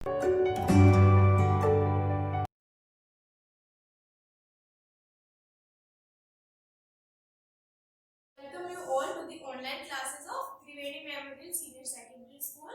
Welcome you all to the online classes of Triveni Memorial Senior Secondary School.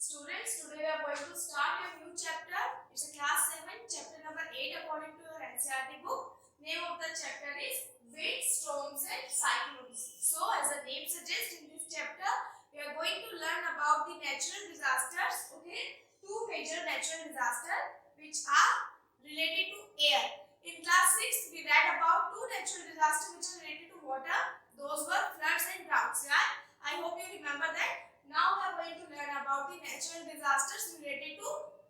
Students, today we are going to start a new chapter. It's a class 7, chapter number 8 according to your NCERT book. Name of the chapter is Wind, Storms and Cyclones. So, as the name suggests, in this chapter, we are going to learn about the natural disasters. Okay, two major natural disasters which are related to air. In class 6, we read about two natural disasters which are related to water. Those were floods and droughts. Yeah? I hope you remember that. Now we are going to learn about the natural disasters related to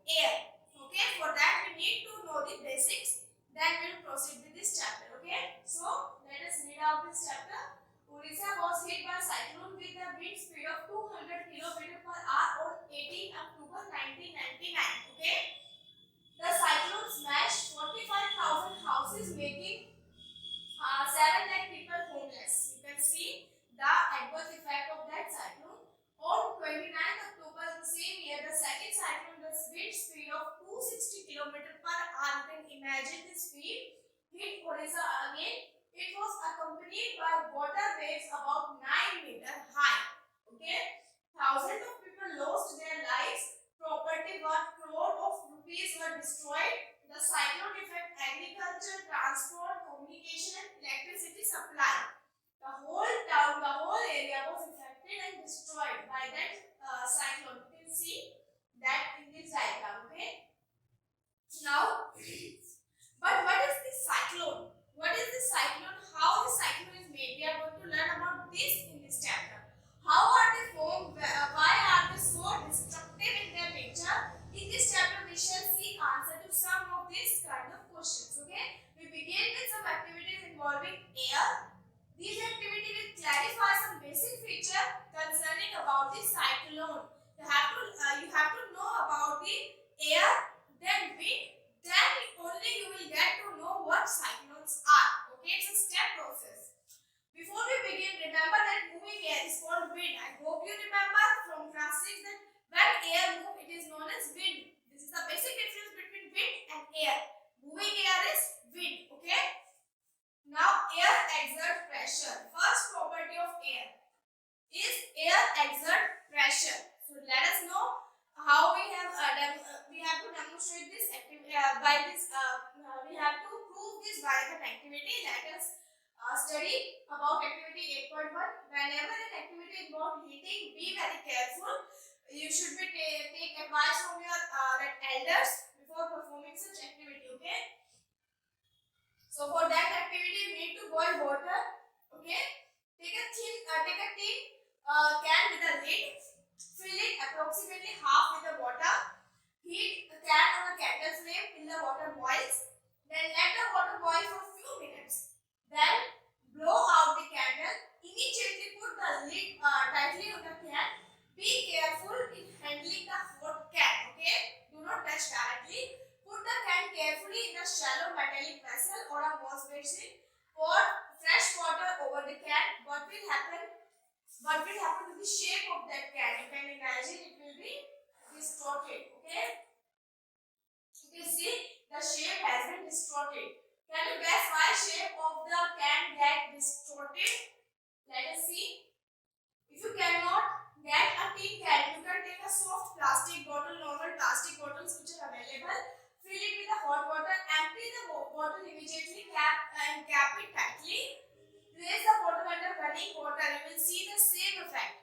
air. Okay, for that we need to know the basics. Then we will proceed with this chapter. Okay, so let us read out this chapter. Odisha was hit by cyclone with a wind speed of 200 km per hour on 18 October 1999. Okay, the cyclone smashed 45,000 houses, making 7 lakh people homeless. You can see the adverse effect of that cyclone. On 29th October the same year, the second cyclone, the wind speed of 260 km per hour. You can imagine the speed, hit Odisha again. It was accompanied by water waves about 9 meter high. Okay, thousands of people lost their lives. Property worth crore of rupees were destroyed. The cyclone affected agriculture, transport, communication and electricity supply. The whole town, the whole area was affected and destroyed by that cyclone. You can see that in this diagram. Okay. Now, but what is this cyclone? What is this cyclone? How the cyclone is made? We are going to learn about this in this chapter. How are they formed? Why are they so destructive in their nature? In this chapter, we shall seek answer to some of these kind of questions. Okay, we begin with some activities involving air. These activities will clarify some basic feature concerning about the cyclone. You have to know about the air, then wind, then only you will get to know what cyclones are. Okay, it's a step process. Before we begin, remember that moving air is called wind. I hope you remember from class 6 that when air moves, it is known as wind. This is the basic difference between wind and air. Moving air is wind. Okay. Now, air exert pressure. First property of air is air exert pressure. So let us know how we have to demonstrate this by this. We have to prove this by an activity. Let us study about activity 8.1. Whenever an activity involves heating, be very careful. You should be take advice from your elders before performing such activity. Okay. So for that activity, you need to boil water. Okay. Take a tin can with a lid. Fill it approximately half with the water. Heat the can on a candle flame till the water boils. Then let the water boil for few minutes. Then blow out the candle. Immediately put the lid tightly on the can. Be careful in handling the hot can. Okay. Do not touch directly. Put the can carefully in a shallow metallic vessel or a wash basin. Pour fresh water over the can. What will happen? What will happen to the shape of that can? You can imagine it will be distorted. Okay. You can see the shape has been distorted. Can you guess why shape of the can get distorted? Let us see. If you cannot get a tin can, you can take a soft plastic bottle, normal plastic bottles which are available. Fill it with the hot water. Empty the bottle immediately. Cap it tightly. Place the bottle under running water. You will see the same effect.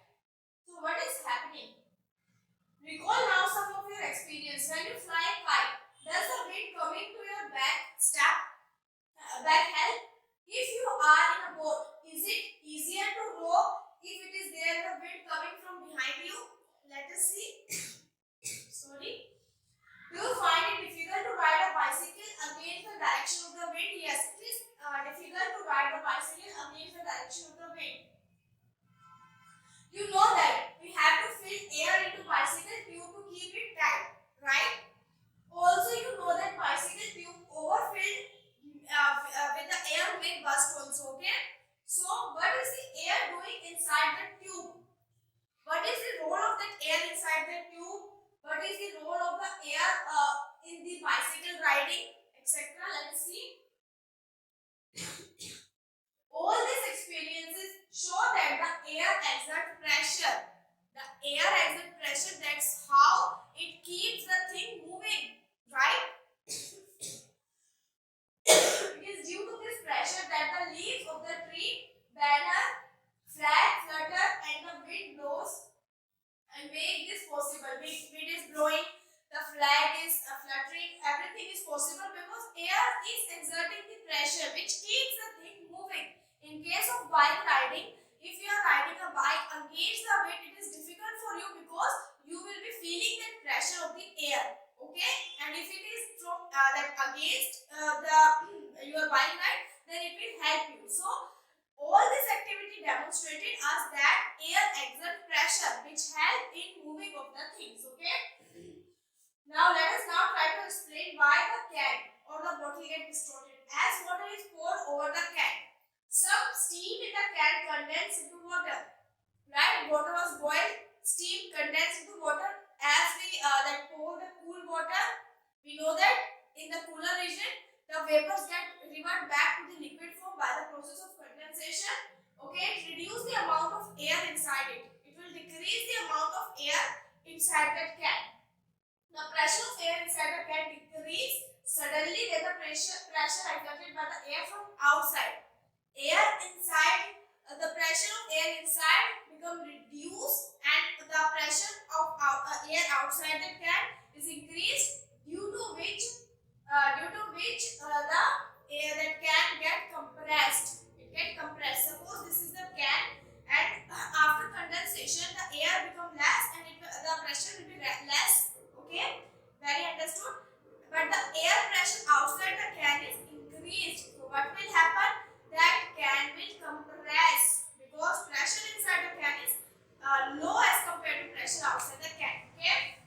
So what is happening? Recall now some of your experience. When you fly a kite, does the wind coming to your back help? If you are in a boat, is it easier to row if it is there the wind coming from behind you? Let us see. Sorry. Do you find it difficult to ride a bicycle against the direction of the wind? Yes, it is difficult to ride a bicycle against the direction of the wind. You know that we have to fill air into bicycle tube to keep it tight, right? Also, you know that bicycle tube overfilled with the air may burst also. Okay. So, what is the air doing inside the tube? What is the role of that air inside the tube? What is the role of the air is exerting the pressure which keeps the thing moving. In case of bike riding, if you are riding a bike against the wind, it is difficult for you because you will be feeling that pressure of the air. Okay, and if it is from that against your bike ride, then it will help you. So all this activity demonstrated us that air exerts pressure which help in moving of the things. Okay. Now let us now try to explain why the can or the bottle get distorted. As water is poured over the can, some steam in the can condenses into water. Right? Water was boiled, steam condensed into water. As we pour the cool water, we know that in the cooler region, the vapors get revert back to the liquid form by the process of condensation. Okay, it reduces the amount of air inside it. It will decrease the amount of air inside that can. The pressure of air inside the can decrease suddenly when the pressure exerted by the air from outside. Air inside, the pressure of air inside become reduced and the pressure of air outside the can is increased, due to which the air that can get compressed. It get compressed. Suppose this is the can, and after condensation the air become less and the pressure will be less. Okay, very understood. But the air pressure outside the can is increased. So what will happen? That can will compress because pressure inside the can is low as compared to pressure outside the can. Okay.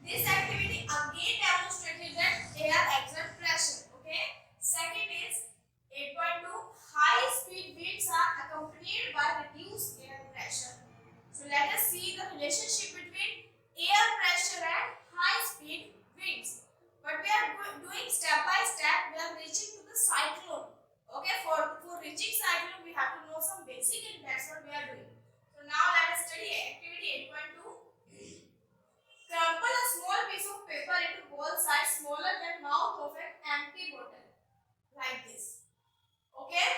This activity again demonstrated that air exerts pressure. Okay. Second is 8.2. High speed winds are accompanied by reduced air pressure. So let us see the relationship between air pressure and high speed winds. But we are doing step by step. We are reaching to the cyclone. Okay, for reaching cyclone, we have to know some basic, and that's what we are doing. So now let us study activity 8.2. Crumple a small piece of paper into ball size smaller than mouth of an empty bottle, like this. Okay.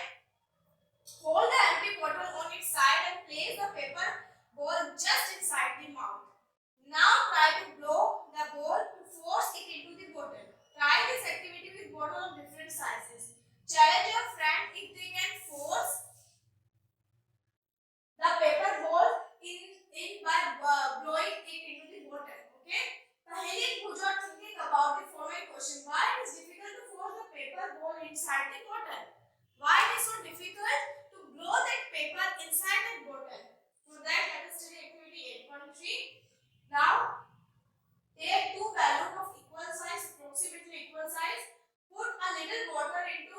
Hold the empty bottle on its side and place the paper ball just inside the mouth. Now try to blow the ball to force it into the bottle. Try this activity with bottles of different sizes. Challenge your friend if they can force the paper ball in by blowing it into the bottle. Okay. Paheli Puja thinking about the following question. Why it is difficult to force the paper ball inside the bottle? Why it is so difficult to blow that paper inside that bottle? For that, let us study activity 8.3. Now, take two balloons of equal size, approximately equal size. Put a little water into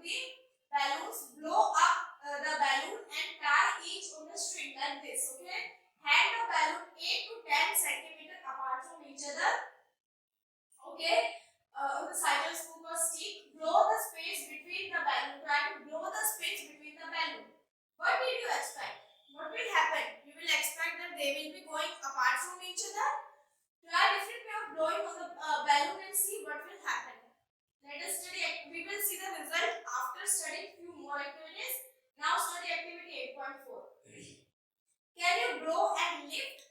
the balloons. Blow up the balloon and tie each on the string like this. Okay. Hang the balloon 8 to 10 centimeters apart from each other. Okay. On the cycle scoop or stick. Blow the space between the balloon. Try to blow the space between the balloon. What did you expect? What will happen? You will expect that they will be going apart from each other. Try different way of blowing on the balloon and see what will happen. Let us study. We will see the result after studying few more activities. Now study activity 8.4. Can you blow and lift?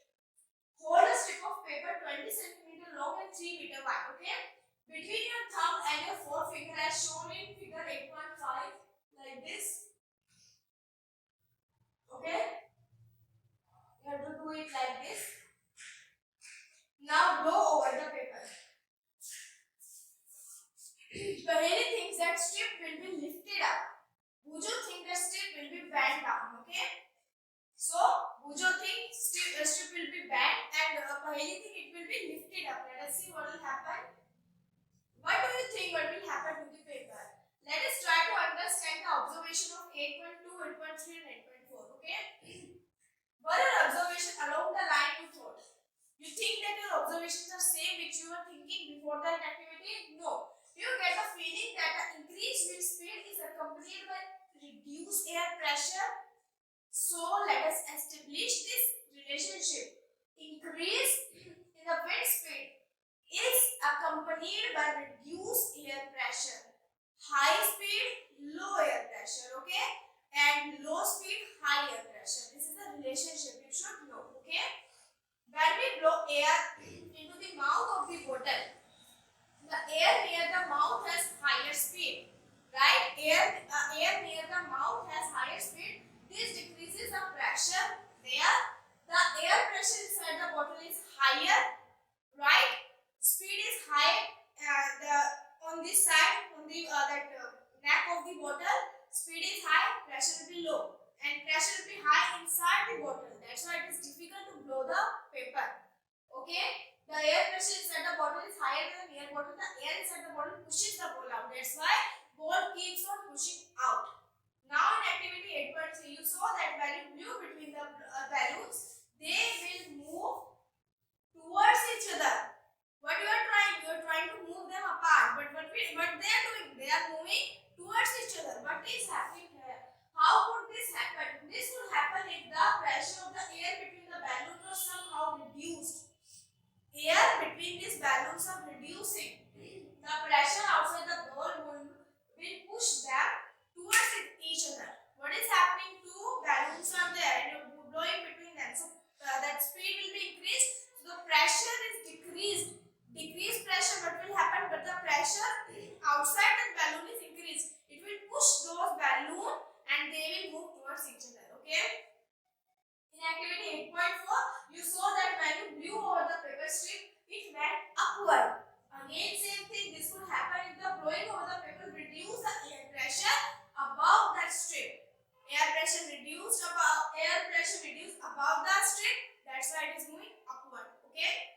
Hold a strip of paper 20 cm long and 3 meter wide. Okay. Between your thumb and your forefinger as shown in figure 8.5, like this. Okay. You have to do it like this. Now blow over the paper. Paheli thinks that strip will be lifted up. Bujo thinks that strip will be bent down. Okay. So Bujo thinks strip will be bent and Paheli thinks it will be lifted up. Let us see what will happen. What do you think what will happen to the paper? Let us try to understand the observation of 8.2, 8.3 and 8.4. Okay. What are observation along the line you thought? You think that your observations are same which you were thinking before that activity? No. You get the feeling that the increased wind speed is accompanied by reduced air pressure. So let us establish this relationship. Increase in the wind speed is accompanied by reduced air pressure. High speed, low air pressure. Okay. And low speed, high air pressure. This is the relationship you should know. Okay. When we blow air into the mouth of the bottle, the air near the higher speed. Right? Air near the mouth has higher speed. This decreases the pressure there. The air pressure inside the bottle is higher. Right? Speed is high. On this side, on the neck of the bottle, speed is high. Pressure will be low, and pressure will be high inside the bottle. That's why it is difficult to blow the paper. Okay? The air pressure inside the bottle is higher than the air bottle. The air inside the bottle pushes the ball out. That's why ball keeps on pushing out. Now in activity 8.3, you saw that when you blew between the balloons, they will move towards each other. What you are trying to move them apart. But what they are doing, they are moving towards each other. What is happening here? How could this happen? This could happen if the pressure of the air between the balloons was somehow reduced. Air between these balloons are reducing. The pressure outside the ball will push them towards each other. What is happening? Two balloons are there and you're blowing between them. So that speed will be increased. So the pressure is decreased. Decreased pressure, what will happen? But the pressure outside the balloon is increased. It will push those balloons and they will move towards each other. Okay? In activity 8.4, you saw that when you blew over the paper strip, it went upward. Again, same thing. This could happen if the blowing over the paper reduce the air pressure above that strip. Air pressure reduced above the strip. That's why it is moving upward. Okay.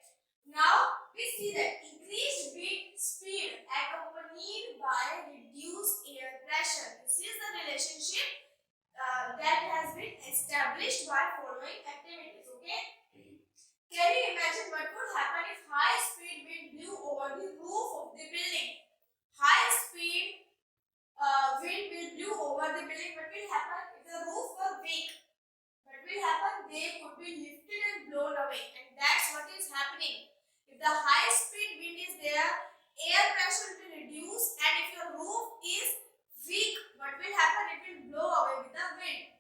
Now we see that increased wind speed accompanied by reduced air pressure. This is the relationship that has been established by following activities. Okay. Can you imagine what would happen if high speed wind blew over the roof of the building? High speed wind will blew over the building. What will happen if the roof were weak? What will happen? They could be lifted and blown away, and that's what is happening. If the high speed wind is there, air pressure will be reduced, and if your roof is weak, what will happen? It will blow away with the wind.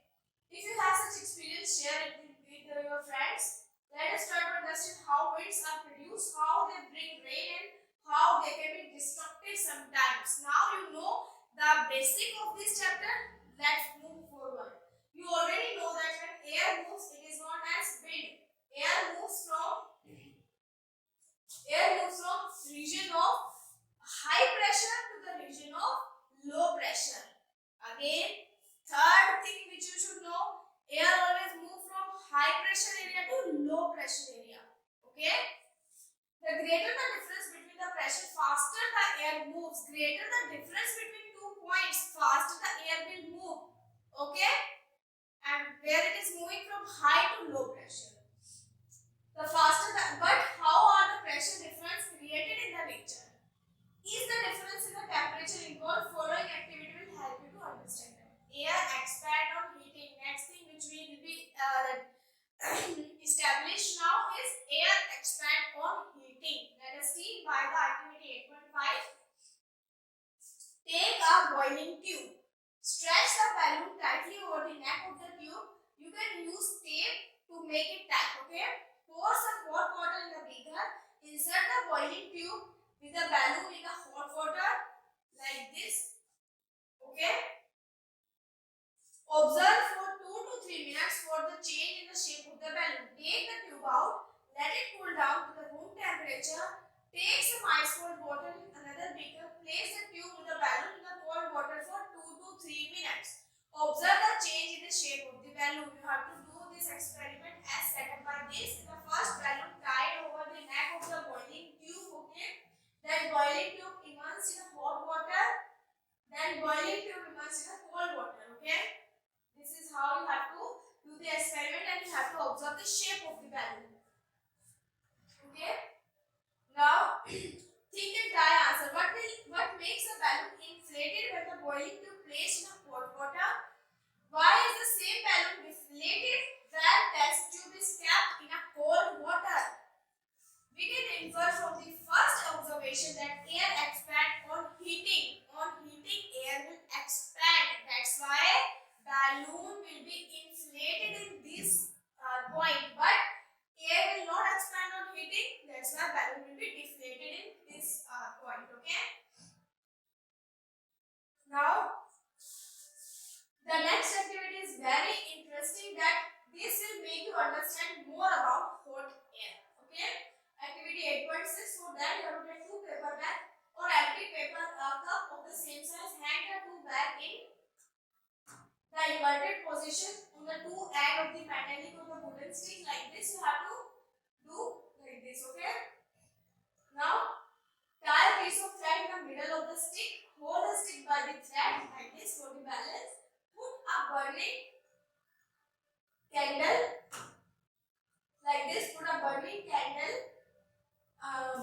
If you have such experience, share it with your friends. Let us try to understand how winds are produced, how they bring rain, and how they can be destructive sometimes. Now you know the basic of this chapter. Let's move forward. You already know that when air moves, it is known as wind. Air moves from region of high pressure to the region of low pressure. Again, third thing which you should know, air always moves from high pressure area to low pressure area. Okay? The greater the difference between the pressure, faster the air moves. Greater the difference between 2 points, faster the air will move. Okay? And where it is moving from high to low pressure. The faster but how are the pressure difference created in the nature? Is the difference in the temperature involved? Following activity will help you to understand that. Air expand on heating. Next thing which we will be established now is air expand on heating. Let us see by the activity 8.5. Take a boiling tube. Stretch the balloon tightly over the neck of the tube. You can use tape to make it tight. Okay. Pour some hot water in the beaker. Insert the boiling tube with the balloon in the hot water like this. Okay. Observe for 2 to 3 minutes for the change in the shape of the balloon. Take the tube out. Let it cool down to the room temperature. Take some ice cold water in another beaker. Place the tube with the balloon in the cold water for 2 to 3 minutes. Observe the change in the shape of the balloon. You have to do this experiment as set up by this. The first balloon tied over the neck of the boiling tube. Okay. Then boiling tube immersed in hot water. Then boiling tube immersed in cold water. Okay. This is how you have to do the experiment, and you have to observe the shape of the balloon. Okay. Now think and try answer. What makes a balloon inflated when the boiling tube placed in a hot water? Why is the same balloon deflated when test tube is kept in a cold water? We can infer from the first observation that air expands on heating. On heating, air will expand. That's why balloon will be inflated in this point, but air will not expand on heating. That's why balloon will be deflated in this point. Okay. 2.6. For that, you have to take 2 paper bag or empty paper cup of the same size. Hang the 2 bag in the inverted position on the 2 end of the metallic or the wooden stick. Like this, you have to do like this. Okay. Now, tie a piece of thread in the middle of the stick. Hold the stick by the thread like this for the balance. Put a burning candle like this. Put a burning candle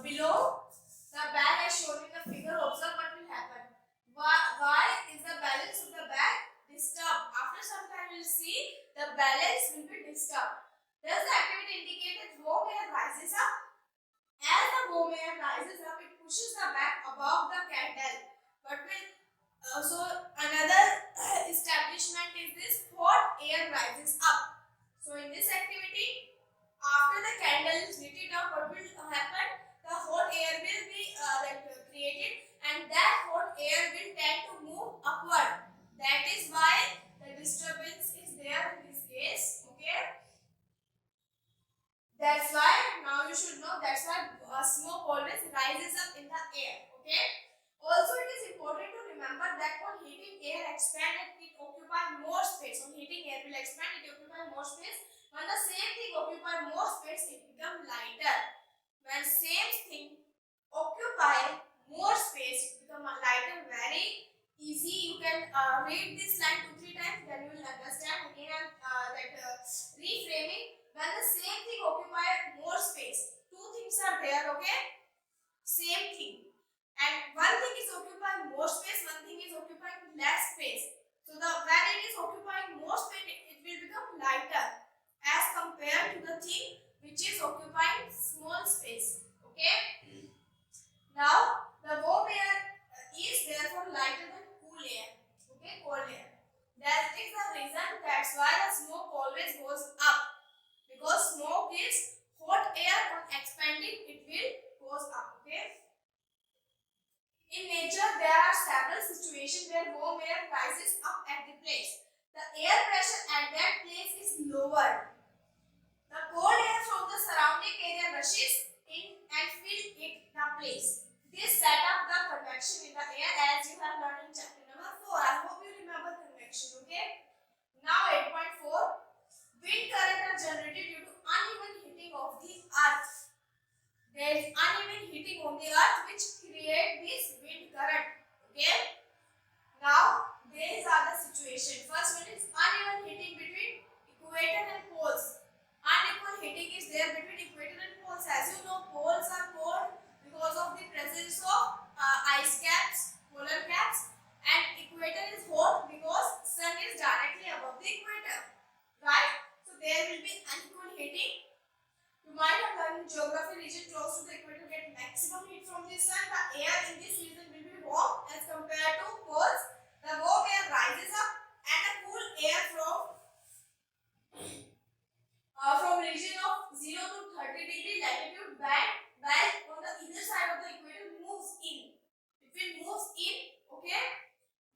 below the bag as shown in the figure. Observe what will happen. Why is the balance of the bag disturbed? After some time, you will see the balance will be disturbed. Does the activity indicate that warm air rises up? As the warm air rises up, it pushes the bag above the candle. But when so another establishment is this: hot air rises up. So in this activity, after the candle is lit up, what will happen? The hot air will be created, and that hot air will tend to move upward. That is why the disturbance is there in this case. Okay. That's why now you should know. That's why smoke always rises up in the air. Okay. Also, it is important to remember that on heating, air expands, it occupies more space. On heating, air will expand, it occupies more space. When the same thing occupies more space, it becomes lighter. When same thing occupy more space, it becomes lighter. Very easy. You can read this line 2-3 times, then you will understand. Again, reframing. When the same thing occupy more space, two things are there. Okay, same thing. And one thing is occupying more space, one thing is occupying less space. So when it is occupying more space, it will become lighter as compared to the thing which is occupying small space. Okay. Now the warm air is therefore lighter than cool air. Okay, cold air. That is the reason. That's why the smoke always goes up, because smoke is hot air. On expanding, it will goes up. Okay. In nature, there are several situations where warm air rises up at the place. The air pressure at that place is lower. The cold air from the surrounding area rushes in and fills it the place. This set up the convection in the air, as you have learned in chapter number 4. I hope you remember convection. Okay. Now 8.4. Wind current are generated due to uneven heating of the earth. There is uneven heating on the earth which create this wind current. Okay. Now these are the situation. First one is uneven heating between equator and poles. Unequal heating is there between equator and poles. As you know, poles are cold because of the presence of ice caps, polar caps, and equator is hot because sun is directly above the equator. Right? So there will be unequal heating. You might have learned in geography, region close to the equator get maximum heat from the sun. The air in this region will be warm as compared to poles. The warm air rises up and the cool air from region of 0 to 30 degree latitude band on the either side of the equator moves in. It will move in. Okay.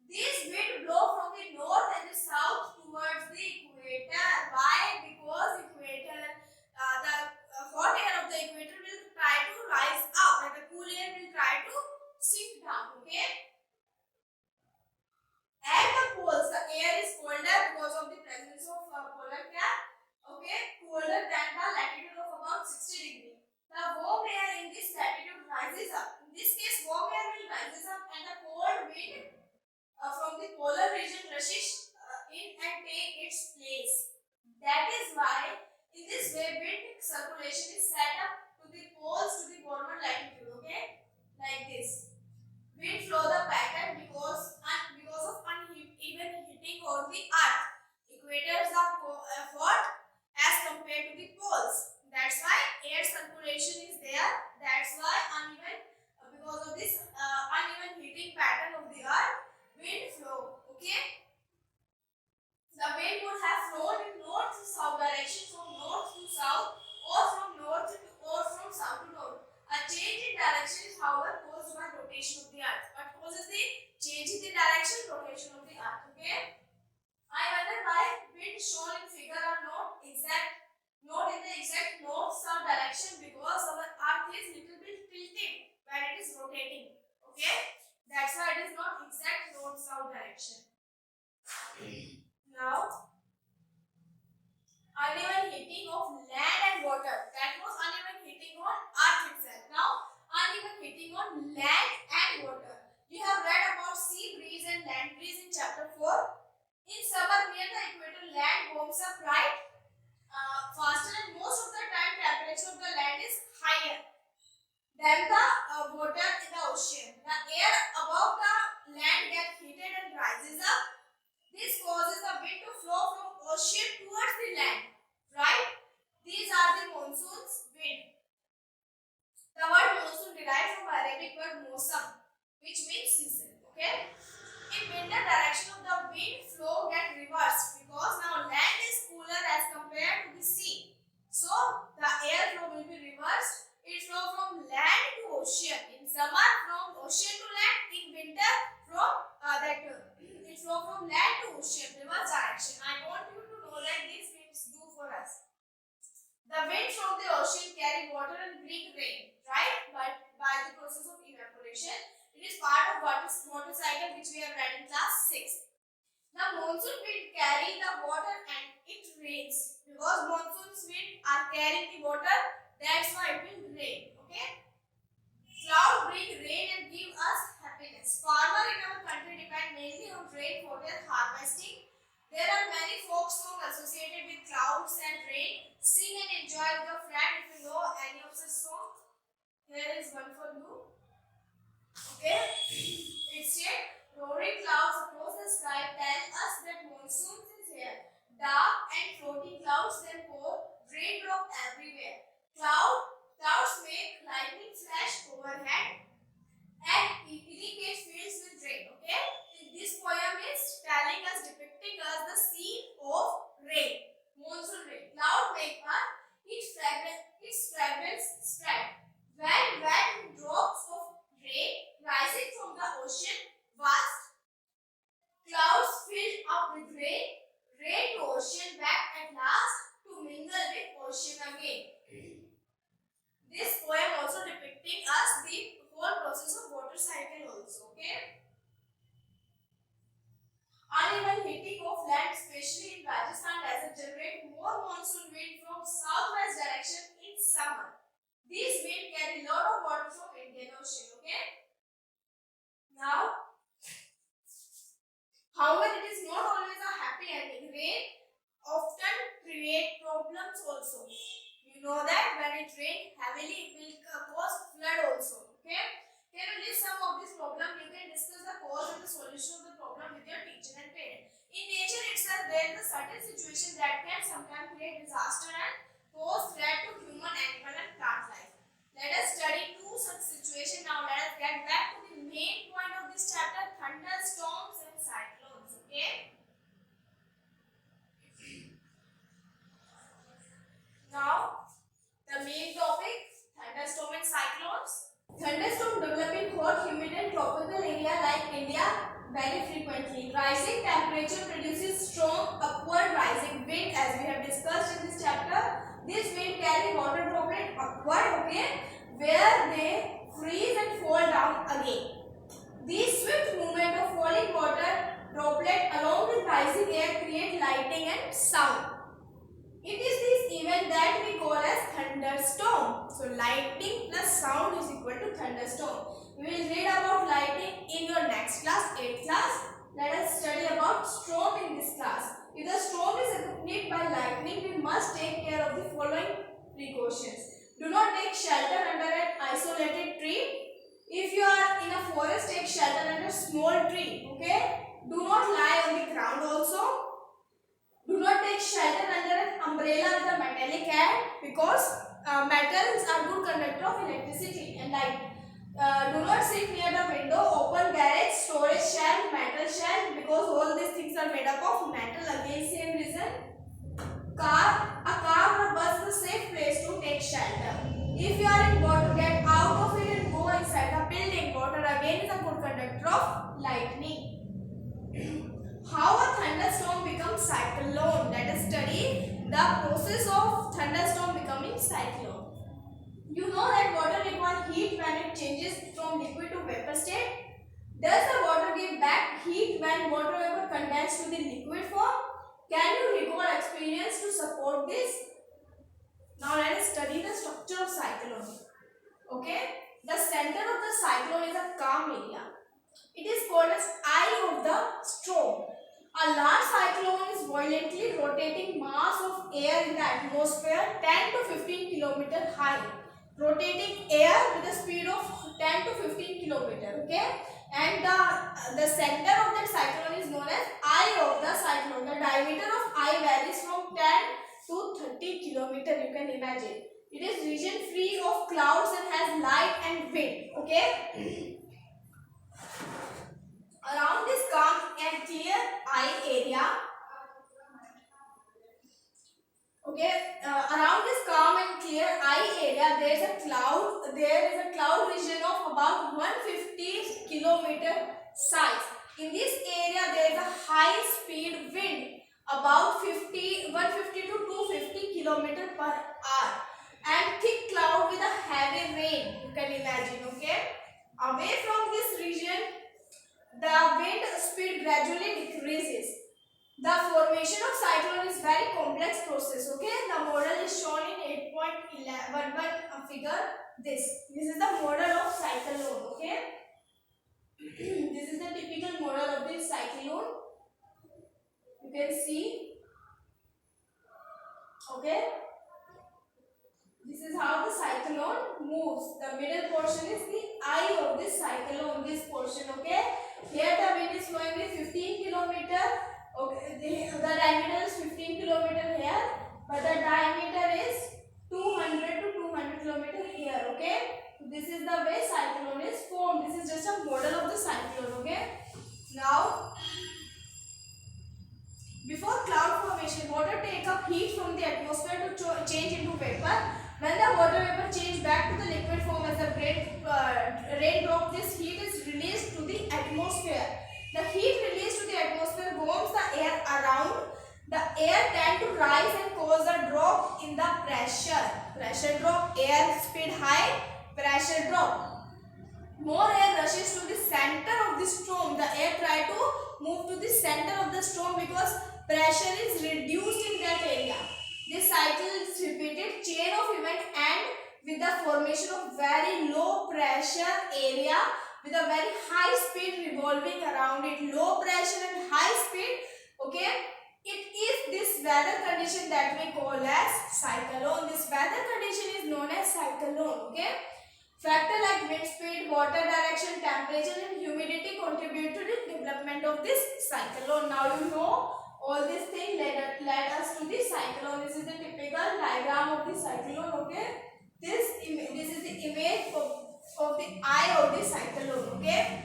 This wind blow from the north and the south towards the equator. Why? Because equator, the hot air of the equator will try to rise up and the cool air will try to sink down. Okay. At the poles, the air is colder because of the presence of polar cap. Okay, colder than the latitude of about 60 degree. The warm air in this latitude rises up. In this case, warm air will rises up and the cold wind from the polar region rushes in and take its place. That is why in this way wind circulation is set up to the poles to the warmer latitude. Okay, like this. Wind flow the pattern because of uneven heating on the earth. Equators are hot as compared to the poles. That's why air circulation is there. That's why uneven because of this uneven heating pattern of the earth, wind flow. Okay. The wind would have flown in north to south direction, from north to south, or from south to north. A change in direction is however caused by rotation of the earth. What causes the change in the direction? Rotation of the earth. Okay. I wonder why wind shown in figure are not in the exact north-south direction, because our earth is little bit Okay, that's why it is not exact north-south direction. Now, uneven heating of land and water. That was uneven heating on earth itself. Now, uneven heating on land and water. You have read about sea breeze and land breeze in chapter 4. In summer, near the equator, land warms up faster, and most of the time temperature of the land is higher than the water in the ocean. The air above the land gets heated and rises up. This causes the wind to flow from ocean towards the land. Right? These are the monsoon's wind. The word monsoon derived from Arabic word mosam, which means season. Okay? In winter, direction of the wind flow get reversed because now land is cooler as compared to the sea. So the air flow will be reversed. It flow from land to ocean. In summer, from ocean to land. In winter, it flow from land to ocean, reverse direction. I want you to know that these winds do for us. The wind from the ocean carry water and bring rain, right? But by the process of evaporation, it is part of water cycle which we have read in class 6. The monsoon wind carry the water and it rains. Because monsoon's wind are carrying the water, that's why it will rain. Okay? Cloud bring rain and give us happiness. Farmer in our country depend mainly on rain for their harvesting. There are many folk songs associated with clouds and rain. Sing and enjoy with your friend if you know any of such songs. Here is one for you. Okay? It said, roaring clouds across the sky tell us that monsoon is here. Dark and floating clouds then pour raindrop everywhere. Clouds make lightning flash overhead and irrigate fields with rain. Okay? This poem is telling us, depicting us the scene of rain. Monsoon rain. Cloud make its fragrance spread. When wet drops of rain rising from the ocean, vast clouds filled up with rain to ocean back at last to mingle with ocean again. This poem also depicting us the whole process of water cycle also. Okay. Uneven heating of land, especially in Rajasthan desert, generate more monsoon wind from southwest direction in summer. These wind carry lot of water from Indian Ocean. Okay. Now, however, it is not always a happy ending. Rain often create problems also. You know that when it rains heavily, it will cause flood also. Okay. Can you list some of these problems? You can discuss the cause and the solution of the problem with your teacher and parent. In nature itself, there is a certain situation that can sometimes create disaster and pose threat to human, animal and plant life. Let us study two such situations now. Let us get back to the main point of this chapter, thunderstorms and cyclones. Okay. Now, the main topic, thunderstorm and cyclones. Thunderstorms develop in hot, humid and tropical area like India very frequently. Rising temperature produces strong upward rising wind as we have discussed in this chapter. This wind carry water droplet upward, okay, where they freeze and fall down again. These swift movement of falling water droplet along with rising air create lightning and sound. It is this event that we call as thunderstorm. So lightning plus sound is equal to thunderstorm. We will read about lightning in your next class, 8th class. Let us study about storm in this class. If the storm is accompanied by lightning, we must take care of the following precautions. Do not take shelter under an isolated tree. If you are in a forest, take shelter under a small tree. Okay? Do not lie on the ground also. Do not take shelter under an umbrella with a metallic head because metals are good conductor of electricity and light. Do not sit near the window, open garage, storage shelf, metal shelf because all these things are made up of metal. Again same reason. A car or bus is a safe place to take shelter. If you are in water, get out of it and go inside the building. Water again is a good conductor of lightning. How a thunderstorm becomes cyclone. Let us study the process of thunderstorm becoming cyclone. You know that water requires heat when it changes from liquid to vapor state. Does the water give back heat when water vapor condenses to the liquid form? Can you recall experience to support this? Now let us study the structure of cyclone. Okay, the center of the cyclone is a calm area. It is called as eye of the storm. A large cyclone is violently rotating mass of air in the atmosphere 10 to 15 kilometer high. Rotating air with a speed of 10 to 15 kilometer. Okay, and the center of that cyclone is known as eye of the cyclone. The diameter of eye varies from 10 to 30 kilometer. You can imagine. It is region free of clouds and has light and wind. Okay. Around this calm and clear eye area, around this calm and clear eye area, there is a cloud region of about 150 kilometer size. In this area, there is a high speed wind about 150 to 250 kilometer per hour, and thick cloud with a heavy rain. You can imagine. Okay, away from this region, the wind speed gradually decreases. The formation of cyclone is very complex process. Okay, the model is shown in 8.11 figure. This is the model of cyclone. Okay, this is the typical model of this cyclone. You can see. Okay, this is how the cyclone moves. The middle portion is the eye of this cyclone. This portion. Okay. Here the wind is flowing with 15 kilometer. Okay, the diameter is 15 kilometer here, but the diameter is 200 to 200 kilometer here. Okay, this is the way cyclone is formed. This is just a model of the cyclone. Okay, now before cloud formation, water take up heat from the atmosphere to change into vapor. When the water vapor change back to the liquid form as a raindrop, this heat is released to the atmosphere. The heat released to the atmosphere warms the air around. The air tend to rise and cause a drop in the pressure. Pressure drop, air speed high, pressure drop. More air rushes to the center of the storm. The air try to move to the center of the storm because pressure is reduced in that area. This cycle is repeated chain of event and with the formation of very low pressure area with a very high speed revolving around it. Low pressure and high speed. Okay. It is this weather condition that we call as cyclone. This weather condition is known as cyclone. Okay. Factor like wind speed, water direction, temperature and humidity contribute to the development of this cyclone. Now you know all these things led us to the cyclone. This is the typical diagram of the cyclone. Okay, this is the image of the eye of the cyclone. Okay,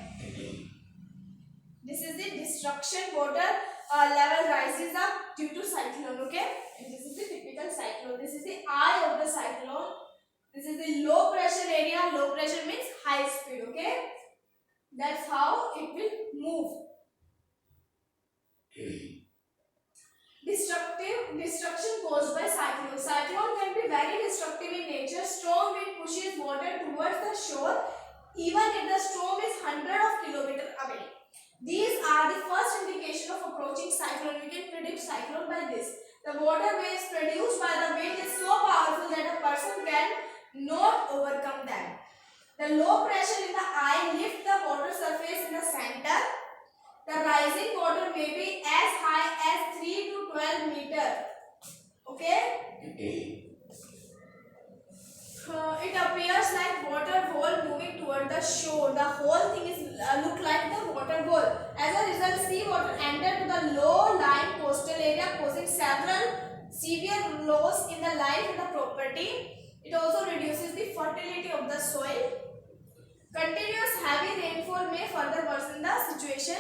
this is the destruction. Water level rises up due to cyclone. Okay, and this is the typical cyclone. This is the eye of the cyclone. This is the low pressure area. Low pressure means high speed. Okay, that's how it will move. Destruction caused by cyclone. Cyclone can be very destructive in nature. Strong wind pushes water towards the shore even if the storm is hundreds of kilometers away. These are the first indication of approaching cyclone. We can predict cyclone by this. The water waves produced by the wind is so powerful that a person can not overcome them. The low pressure in the eye lifts the water surface in the center. The rising water may be as high as 3 to 12 meters. Okay? It appears like water hole moving toward the shore. The whole thing is look like the water hole. As a result, sea water enter to the low-lying coastal area, causing several severe loss in the life and the property. It also reduces the fertility of the soil. Continuous heavy rainfall may further worsen the situation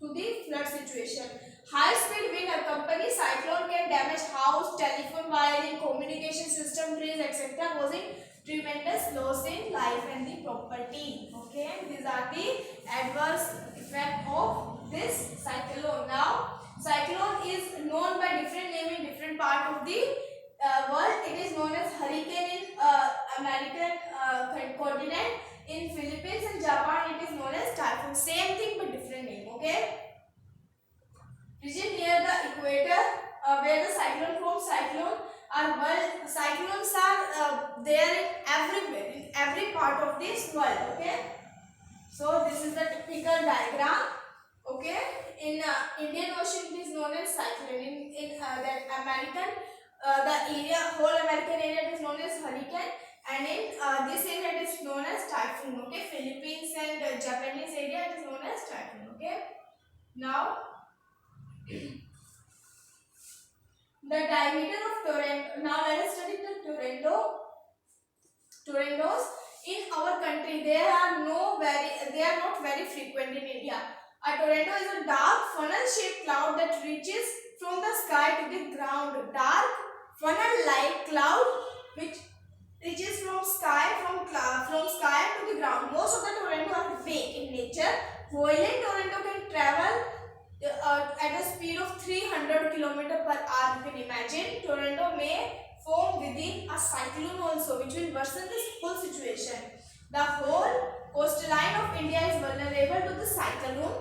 to the flood situation. High speed wind accompanied cyclone can damage house, telephone wiring, communication system, trees, etc., causing tremendous loss in life and the property. Okay, these are the adverse effect of this cyclone. Now, cyclone is known by different name in different part of the world. It is known as hurricane in American continent. In Philippines and Japan, it is known as typhoon. Same thing. Okay, so this is the typical diagram. Okay, in Indian Ocean it is known as cyclone. In that American, the area, whole American area is known as hurricane, and in this area it is known as typhoon. Okay, Philippines and Japanese area it is known as typhoon. Okay, now the diameter of tornado. Now let us study the tornadoes. In our country, they are not very frequent in India. A tornado is a dark funnel-shaped cloud that reaches from the sky to the ground. Dark funnel-like cloud which reaches from sky to the ground. Most of the tornadoes are vague in nature. Violent tornado can travel at a speed of 300 km per hour. You can imagine. Tornado may form within a cyclone also, which will worsen this whole situation. The whole coastline of India is vulnerable to the cyclone,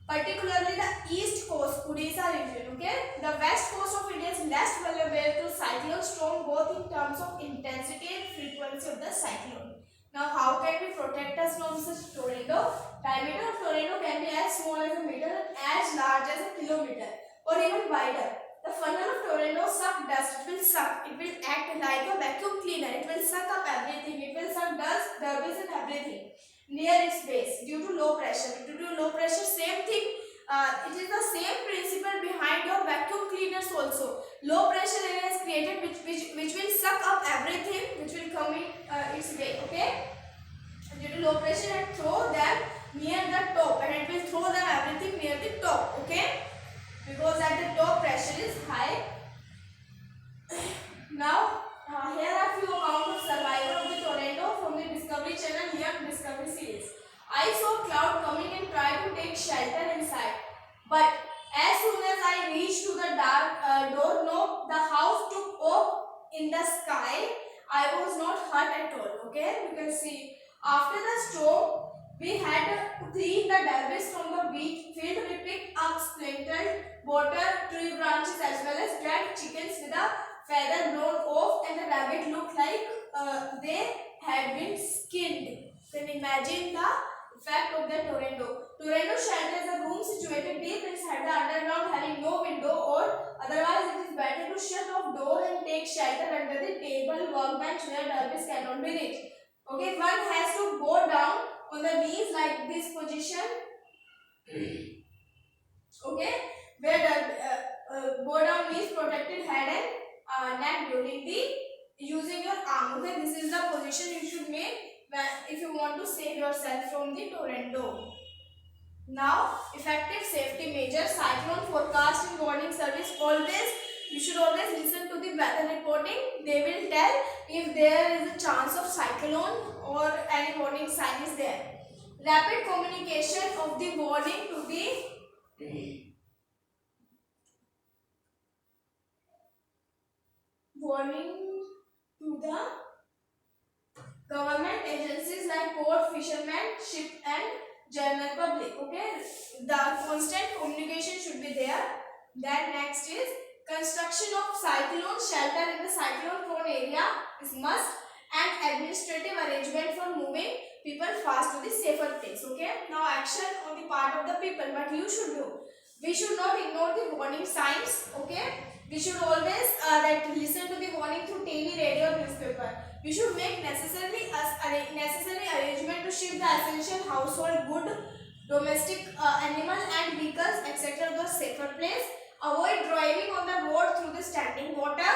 particularly the east coast, Odisha region. Okay, the west coast of India is less vulnerable to cyclone storm, both in terms of intensity and frequency of the cyclone. Now, how can we protect us from such tornado? Diameter of tornado can be as small as a meter and as large as a kilometer, or even wider. The funnel of tornado suck dust. It will suck. It will act like a vacuum cleaner. It will suck up everything. It will suck dust, debris, and everything near its base due to low pressure. Due to low pressure, same thing. It is the same principle behind your vacuum cleaners also. Low pressure area is created which will suck up everything which will come in its way. Okay. Due to low pressure, and throw them near the top, and it will throw them everything near the top. Okay. Because at the top pressure is high. Now, here are few accounts of survival of the tornado from the Discovery Channel Young Discovery series. I saw cloud coming and tried to take shelter inside, but as soon as I reached to the dark doorknob, the house took off in the sky. I was not hurt at all. Okay, you can see after the storm, we had to clean the debris from the wheat field. We picked up splintered water, tree branches, as well as dead chickens with a feather blown off, and the rabbit looked like they had been skinned. Then imagine the effect of the tornado. Tornado shelter is a room situated deep inside the underground, having no window, or otherwise it is better to shut off door and take shelter under the table, workbench where debris cannot be reached. Okay, one has to go down on the knees like this position. Okay, where the go down means protected head and neck during the using your arm. Okay, this is the position you should make if you want to save yourself from the tornado. Now, effective safety measures. Cyclone forecast and warning service. You should always listen to the weather reporting. They will tell if there is a chance of cyclone or any warning sign is there. Rapid communication of the warning to the government agencies like port, fishermen, ship, and general public. Okay, the constant communication should be there. Then next is construction of cyclone shelter in the cyclone prone area is must, and administrative arrangement for moving people fast to the safer place. Okay, now action on the part of the people. What you should do? We should not ignore the warning signs. Okay, we should always listen to the warning through TV, radio, or newspaper. We should make necessary arrangement to shift the essential household good, domestic animal and vehicles etc. to a safer place. Avoid driving on the road through the standing water,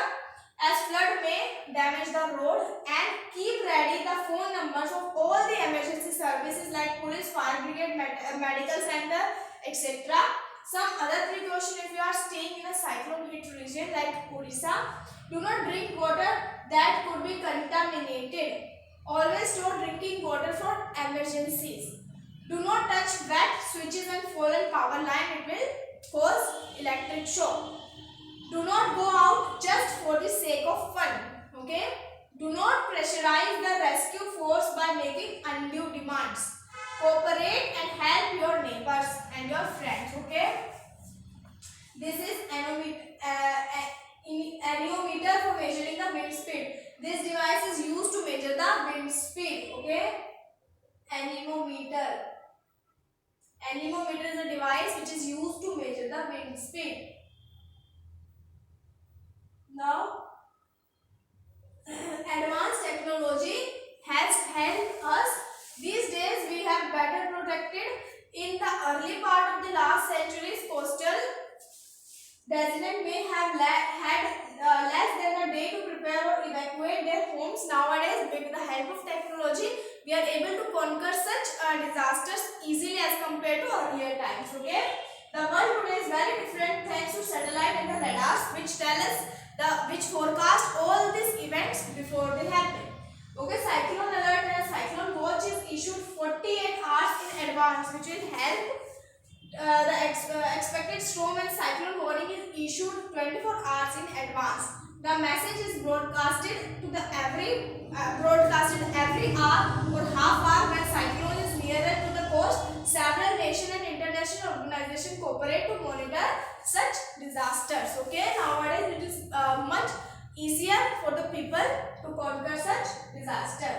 as flood may damage the road, and keep ready the phone numbers of all the emergency services like police, fire brigade, medical center, etc. Some other precaution: if you are staying in a cyclone hit region like Odisha, do not drink water that could be contaminated. Always store drinking water for emergencies. Do not touch wet switches and fallen power line. It will cause electric shock. Do not go out just for the sake of fun. Okay? Do not pressurize the rescue force by making undue demands. Cooperate and help your neighbors and your friends. Okay? This is anemometer for measuring the wind speed. This device is used to measure the wind speed. Okay? Anemometer. Anemometer is a device which is used to measure the wind speed. Now, advanced technology has helped us. These days we have better protected. In the early part of the last century's coastal residents may have had less than a day to prepare or evacuate their homes. Nowadays, with the help of technology, we are able to conquer such disasters easily as compared to earlier times. Okay, the world today is very different thanks to satellite and the radars, which tell us which forecast all these events before they happen. Okay, cyclone alert and a cyclone watch is issued 48 hours in advance, which will help. Expected storm and cyclone warning is issued 24 hours in advance. The message is broadcasted every hour or half hour when cyclone is nearer to the coast. Several national and international organizations cooperate to monitor such disasters. Okay, nowadays it is much easier for the people to conquer such disaster.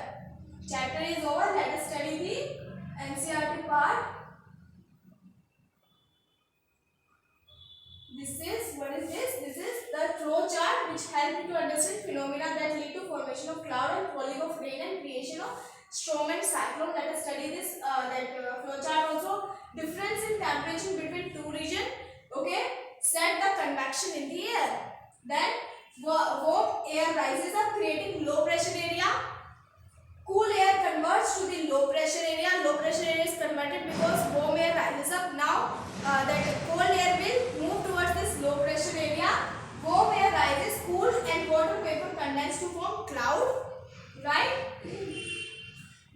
Chapter is over. Let us study the NCERT part. What is this? This is the flow chart which helps you to understand phenomena that lead to formation of cloud and falling of rain and creation of storm and cyclone. Let us study this flow chart also. Difference in temperature between two regions. Okay, set the convection in the air. Then warm air rises up creating low pressure area. Cool air converts to the low pressure area. Low pressure area is converted because warm air rises up. Now that cold air will move towards this low pressure area. Warm air rises, cooled and water vapor condense to form cloud. Right?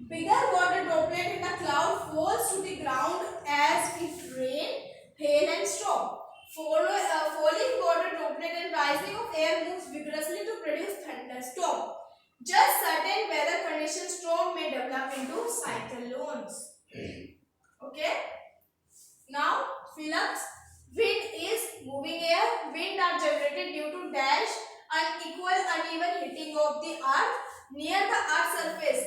Bigger water droplet in the cloud falls to the ground as it rain, hail and storm. Falling water droplet and rising of air moves vigorously to produce thunderstorm. Just certain weather conditions storm may develop into cyclones. Okay. Now, Phillips, wind is moving air. Wind are generated due to dash unequal uneven hitting of the earth near the earth's surface.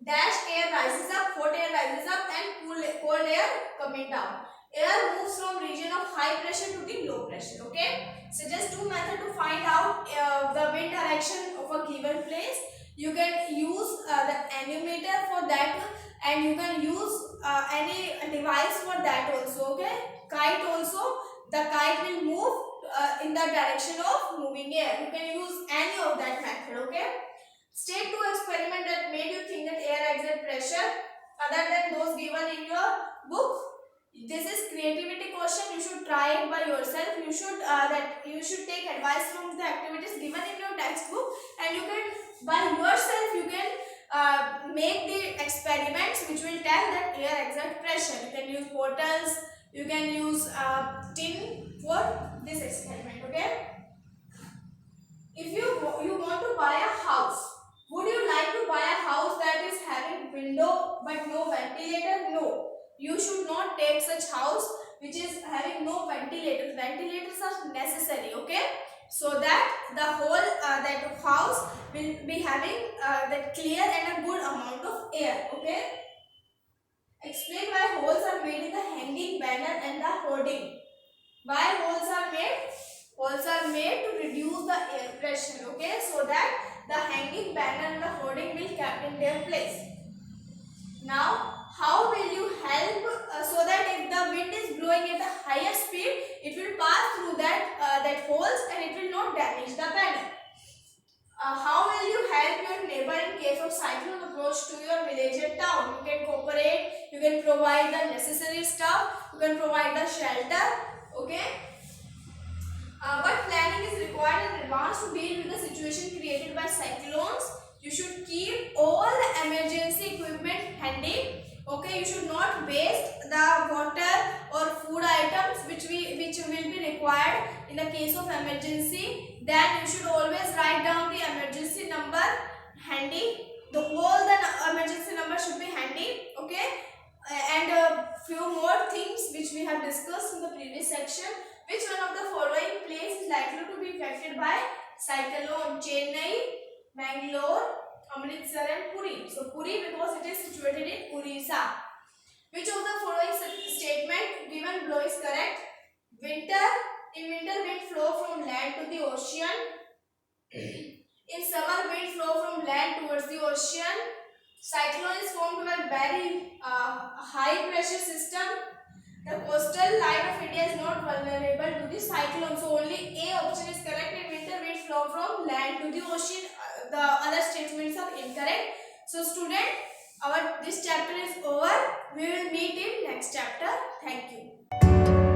Dash air rises up, hot air rises up and cold air coming down. Air moves from region of high pressure to the low pressure. Okay. So just two methods to find out the wind direction of a given place. You can use the anemometer for that and you can use any device for that also. Okay, kite also, the kite will move in the direction of moving air. You can use any of that method. Okay, state two experiment that made you think that air exert pressure other than those given in your book. This is creativity question. You should try it by yourself. You should take advice from the activities given in your textbook and you can by yourself you can make the experiments which will tell that air exert pressure. You can use bottles, you can use tin for this experiment. Okay, if you want to buy a house, would you like to buy a house that is having window but no ventilator? No, you should not take such house which is having no ventilators. Ventilators are necessary. Okay, so that the whole that house will be having that clear and a good amount of air. Okay, explain why holes are made in the hanging banner and the hoarding. Why holes are made? Holes are made to reduce the air pressure. Okay, so that the hanging banner and the hoarding will kept in their place. Now, how will you help so that if the wind is blowing at a higher speed, it will pass through that holes and it will not damage the banner. How will you help your neighbor in case of cyclone approach to your village and town? You can cooperate, you can provide the necessary stuff, you can provide the shelter. Okay. But planning is required in advance to deal with the situation created by cyclones. You should keep all the emergency equipment handy. Okay, you should not waste the water or food items which will be required in the case of emergency. Then you should always write down the emergency number handy. All the emergency number should be handy. Okay, and a few more things which we have discussed in the previous section. Which one of the following place is likely to be affected by cyclone? Chennai, Bangalore, Amritsar and Puri. So Puri because it is situated in Orissa. Which of the following statement given below is correct? Winter, in winter wind flow from land to the ocean. In summer wind flow from land towards the ocean. Cyclone is formed by very high pressure system. The coastal line of India is not vulnerable to the cyclone. So only A option is correct. In winter wind flow from land to the ocean. The other statements are incorrect. So student, our this chapter is over. We will meet in next chapter. Thank you.